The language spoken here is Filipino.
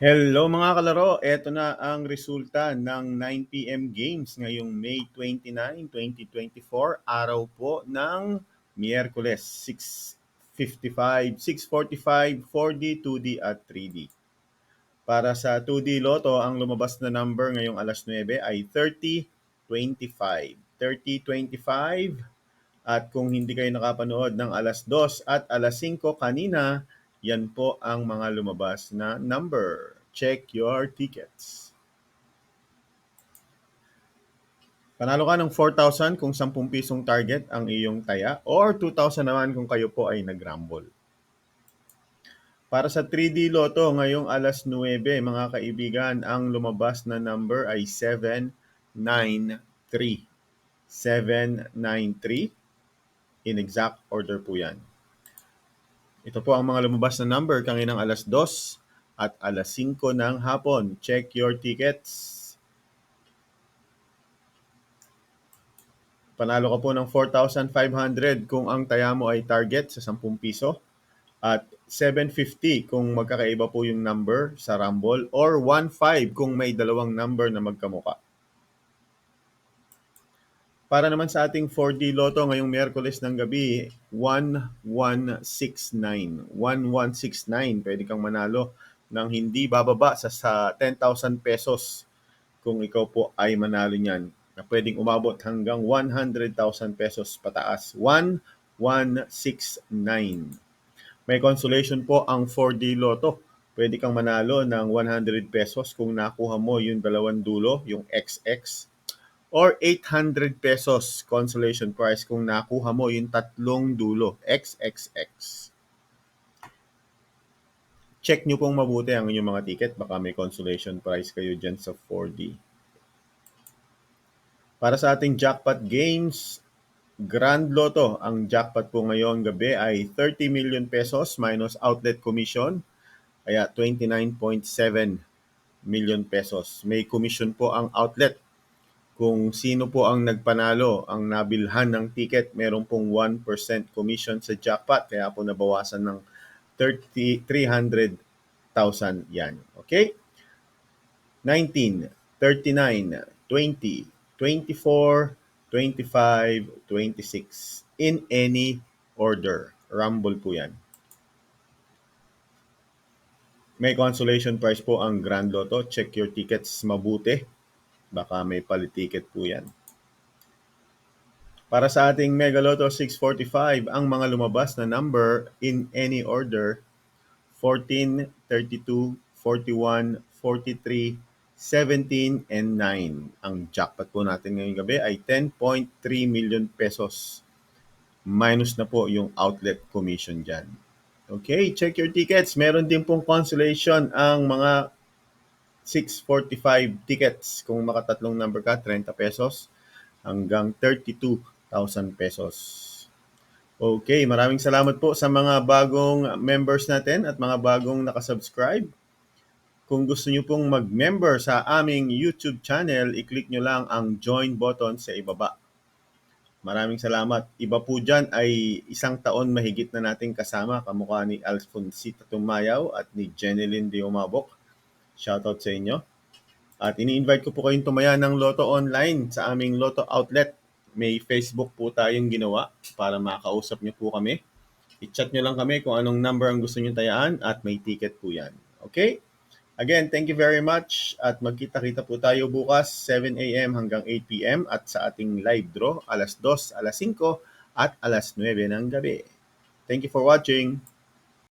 Hello mga kalaro, eto na ang resulta ng 9 p.m. games ngayong May 29, 2024, araw po ng Miyerkules, 6:55, 6:45, 4D, 2D at 3D. Para sa 2D Lotto, ang lumabas na number ngayong alas 9 ay 30-25. 30-25. At kung hindi kayo nakapanood ng alas 2 at alas 5 kanina, yan po ang mga lumabas na number. Check your tickets. Panalo ka ng 4,000 kung 10 pisong target ang iyong taya or 2,000 naman kung kayo po ay nag-rumble. Para sa 3D Lotto ngayong alas 9, mga kaibigan, ang lumabas na number ay 793. 793. In exact order po yan. Ito po ang mga lumabas na number kaninang alas 2 at alas 5 ng hapon. Check your tickets. Panalo ka po ng 4,500 kung ang taya mo ay target sa 10 piso at 750 kung magkakaiba po yung number sa Rumble or 1,500 kung may dalawang number na magkamuka. Para naman sa ating 4D Lotto ngayong Miyerkules ng gabi, 1169. 1169. Pwede kang manalo ng hindi bababa sa 10,000 pesos kung ikaw po ay manalo niyan. Na pwedeng umabot hanggang 100,000 pesos pataas. 1169. May consolation po ang 4D Lotto. Pwede kang manalo ng 100 pesos kung nakuha mo yung dalawang dulo, yung XX, or 800 pesos consolation prize kung nakuha mo yung tatlong dulo, XXX. Check nyo pong mabuti ang inyong mga ticket. Baka may consolation prize kayo dyan sa 4D. Para sa ating jackpot games, Grand Lotto, ang jackpot po ngayong gabi ay 30 million pesos minus outlet commission. Kaya 29.7 million pesos. May commission po ang outlet. Kung sino po ang nagpanalo, ang nabilhan ng ticket, meron pong 1% commission sa jackpot. Kaya po nabawasan ng 300,000 yan. Okay? 19, 39, 20, 24, 25, 26. In any order. Rumble po yan. May consolation prize po ang Grand Lotto. Check your tickets mabuti. Baka may palit-ticket po yan. Para sa ating Mega Lotto 645, ang mga lumabas na number in any order, 14, 32, 41, 43, 17, and 9. Ang jackpot po natin ngayong gabi ay 10.3 million pesos. Minus na po yung outlet commission dyan. Okay, check your tickets. Meron din pong consolation ang mga 645 tickets. Kung makatatlong number ka, 30 pesos hanggang 32,000 pesos. Okay, maraming salamat po sa mga bagong members natin at mga bagong nakasubscribe. Kung gusto nyo pong mag-member sa aming YouTube channel, i-click nyo lang ang join button sa ibaba. Maraming salamat. Iba po dyan ay 1 taon mahigit na nating kasama, kamukha ni Alfonsita Tumayaw at ni Jeneline de Umabok. Shoutout sa inyo. At ini-invite ko po kayong tumaya ng Lotto Online sa aming Lotto Outlet. May Facebook po tayong ginawa para makausap niyo po kami. I-chat nyo lang kami kung anong number ang gusto nyo tayaan at may ticket po yan. Okay? Again, thank you very much at magkita-kita po tayo bukas 7 a.m. hanggang 8 p.m. at sa ating live draw alas 2, alas 5 at alas 9 ng gabi. Thank you for watching.